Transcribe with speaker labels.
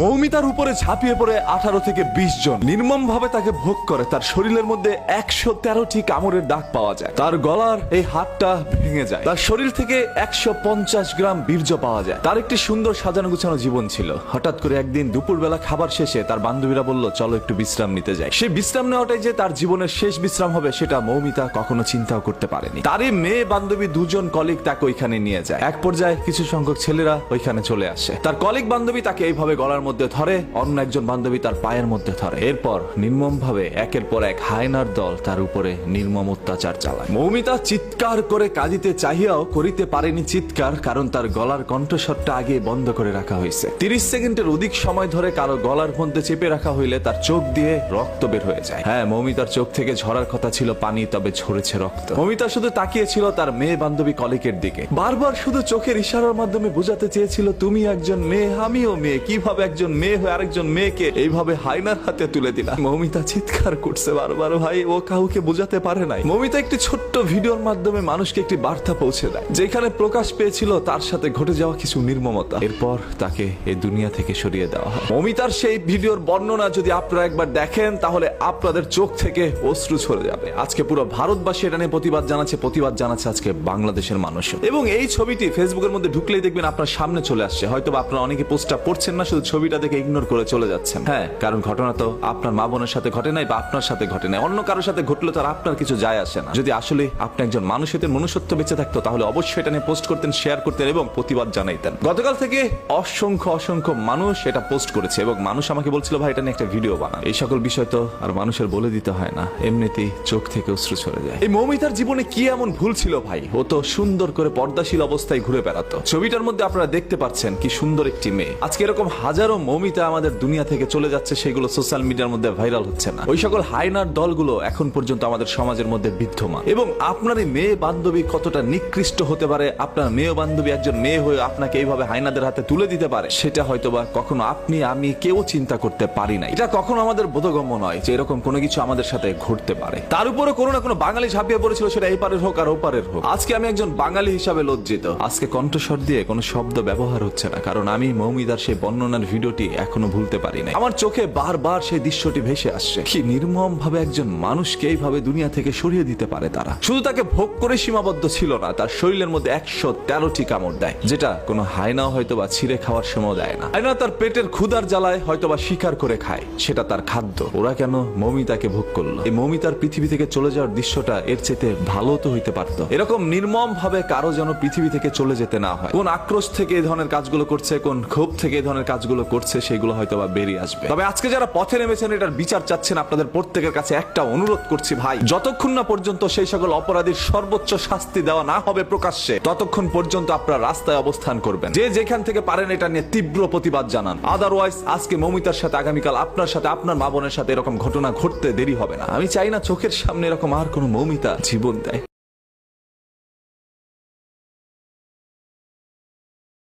Speaker 1: মৌমিতার উপরে ঝাঁপিয়ে পড়ে 18 থেকে 20 জন নির্মম ভাবে তাকে ভোগ করে। তার শরীরের মধ্যে 113টি কামড়ের দাগ পাওয়া যায়। তার গলার এই হাতটা ভেঙে যায়। তার শরীর থেকে 150 গ্রাম বীর্য পাওয়া যায়। তার একটি সুন্দর সাজানো গুছানো জীবন ছিল। হঠাৎ করে একদিন দুপুরবেলা খাবার শেষে তার বান্ধবীরা বলল, চলো একটু বিশ্রাম নিতে যাই। সেই বিশ্রাম নেওয়াটাই যে তার জীবনের শেষ বিশ্রাম হবে সেটা মৌমিতা কখনো চিন্তাও করতে পারেনি। তারই মেয়ে বান্ধবী দুজন কলিগ তাকে ওইখানে নিয়ে যায়। এক পর্যায়ে কিছু সংখ্যক ছেলেরা ওইখানে চলে আসে। তার কলিগ বান্ধবী তাকে এইভাবে গলার মধ্যে ধরে, অন্য একজন বান্ধবী তার পায়ের মধ্যে ধরে। এরপর নির্মম ভাবে একের পর এক হায়নার দল তার উপরে নির্মম অত্যাচার চালায়। মৌমিতা চিৎকার করে কাঁদিতে চাহিয়াও করিতে পারেনি চিৎকার, কারণ তার গলার কণ্ঠস্বরটা আগে বন্ধ করে রাখা হয়েছে। 30 সেকেন্ডের অধিক সময় ধরে কারো গলার মধ্যে চেপে রাখা হইলে তার চোখ দিয়ে রক্ত বের হয়ে যায়। হ্যাঁ, মৌমিতার চোখ থেকে ঝরার কথা ছিল পানি, তবে ঝরেছে রক্ত। মৌমিতা শুধু তাকিয়েছিল তার মেয়ে বান্ধবী কলিকের দিকে। বারবার শুধু চোখের ইশারার মাধ্যমে বোঝাতে চেয়েছিল, তুমি একজন মেয়ে, আমিও মেয়ে। কিভাবে একজন মেয়ে হয়ে আরেকজন মেয়েকে এইভাবে হায়নার হাতে তুলে দিলা। মৌমিতা চিৎকার করছে বারবার। ভাই, ও কাউকে বোঝাতে পারে নাই। মৌমিতা একটি ছোট্ট ভিডিওর মাধ্যমে মানুষকে একটি বার্তা পৌঁছে দেয়, যেখানে প্রকাশ পেয়েছিল তার সাথে ঘটে যাওয়া কিছু নির্মমতা। এরপর তাকে এই দুনিয়া থেকে সরিয়ে দেওয়া হয়। মৌমিতার সেই ভিডিওর বর্ণনা যদি আপনারা একবার দেখেন, তাহলে আপনাদের চোখ থেকে অশ্রু ঝরে যাবে। আজকে পুরো ভারতবাসী এটা নিয়ে প্রতিবাদ জানাচ্ছে আজকে বাংলাদেশের মানুষ। এবং এই ছবিটি ফেসবুকের মধ্যে ঢুকলেই দেখবেন আপনার সামনে চলে আসছে। হয়তো আপনারা অনেকে পোস্টটা পড়ছেন না, শুধু ছবিটা দেখে ইগনোর করে চলে যাচ্ছেন। হ্যাঁ, কারণ ঘটনা তো আপনার মা বোনের সাথে ঘটে নাই, বা আপনার সাথে ঘটে নাই, অন্য কারোর সাথে ঘটলে তো আর আপনার কিছু যায় আসে না। যদি আসলে আপনি একজন মানুষ হতেন, মনুষ্যত্ব বেঁচে থাকতো, তাহলে অবশ্যই এটা নিয়ে পোস্ট করতেন, শেয়ার করতেন এবং প্রতিবাদ জানাইতেন। গতকাল থেকে অসংখ্য মানুষ এটা পোস্ট করেছে এবং মানুষ আমাকে বলছিল, ভাই এটা নিয়ে একটা ভিডিও বানান। এই সকল বিষয় তো আর মানুষের বলে দিতে হয় না, এমনিতেই চোখ থেকে অশ্রু ছড়ে যায়। এই মৌমিতার জীবনে কি এমন ভুল ছিল ভাই? ও তো সুন্দর করে পর্দাশীল অবস্থায় ঘুরে বেড়াতো। ছবিটার মধ্যে আপনারা দেখতে পাচ্ছেন কি সুন্দর একটি মেয়ে। আজকে এরকম হাজারো মৌমিতা আমাদের দুনিয়া থেকে চলে যাচ্ছে, সেগুলো সোশ্যাল মিডিয়ার মধ্যে ভাইরাল হচ্ছে না। ওই সকল হায়নার দলগুলো এখন পর্যন্ত আমাদের সমাজের মধ্যে বিদ্যমান। এবং আপনার এই মেয়ে বান্ধবী কতটা নিকৃষ্ট হতে পারে, আপনার মেয়ে বান্ধবী একজন মেয়ে হয়ে আপনাকে এইভাবে হায়নাদের হাতে তুলে দিতে পারে, সেটা হয়তোবা কখনো আপনি আমি কেউ চিন্তা করতে পারি না। এটা কখনো আমাদের বোধগম্য নয় যে এরকম কোনো কিছু আমাদের সাথে ঘটতে পারে। তার উপরে কোনো না কোনো বাঙালি ঝাঁপিয়ে পড়েছিল, সেটা এই পারের হোক আর ওপারের হোক। আজকে আমি একজন বাঙালি হিসাবে লজ্জিত। আজকে কণ্ঠস্বর দিয়ে কোনো শব্দ ব্যবহার হচ্ছে না, কারণ আমি মৌমিতার সেই বর্ণনার ভিডিওটি এখনো ভুলতে পারি না। আমার চোখে বারবার সেই দৃশ্যটি ভেসে আসছে। কি নির্মম ভাবে একজন মানুষকে এইভাবে দুনিয়া থেকে সরিয়ে দিতে পারে তারা। শুধু তাকে ভোগ করে সীমাবদ্ধ ছিল না, তার শরীরের মধ্যে 113টি কামড় দেয়, যেটা কোনো হায়নাও হয়তোবা ছিঁড়ে খাওয়ার সময় দেয় না। হায়না তার পেটের ক্ষুধার জ্বালায় হয়তোবা শিকার করে খায়, সেটা তার খাদ্য। ওরা কেন মৌমিতাকে ভোগ করলো? এই মৌমিতার পৃথিবী থেকে চলে যাওয়ার দৃশ্যটা এর চেয়ে ভালো তো হইতে পারতো। এরকম নির্মম ভাবে কারো যেন পৃথিবী থেকে চলে যেতে না হয়। কোন আক্রোশ থেকে এই ধরনের কাজগুলো করছে, কোন ক্ষোভ থেকে এই ধরনের কাজগুলো করছে, সেগুলো হয়তোবা বেরিয়ে আসবে। তবে আজকে যারা পথে নেমেছেন, এটার বিচার চাচ্ছেন, আপনাদের প্রত্যেকের কাছে একটা অনুরোধ করছি ভাই, যতক্ষণ না পর্যন্ত সেই সকল অপরাধীর সর্বোচ্চ শাস্তি দেওয়া না হবে প্রকাশ্যে, ততক্ষণ পর্যন্ত আপনারা রাস্তায় অবস্থান করবেন। যে যেখান থেকে পারেন এটা নিয়ে তীব্র প্রতিবাদ জানান। আদারওয়াইজ আজকে মৌমিতার সাথে, আগামীকাল আপনার সাথে, আপনার মা বোনের সাথে এরকম ঘটনা ঘটতে দেরি হবে না। আমি চাই না চোখের সামনে এরকম আর কোনো মৌমিতা জীবন দেয়।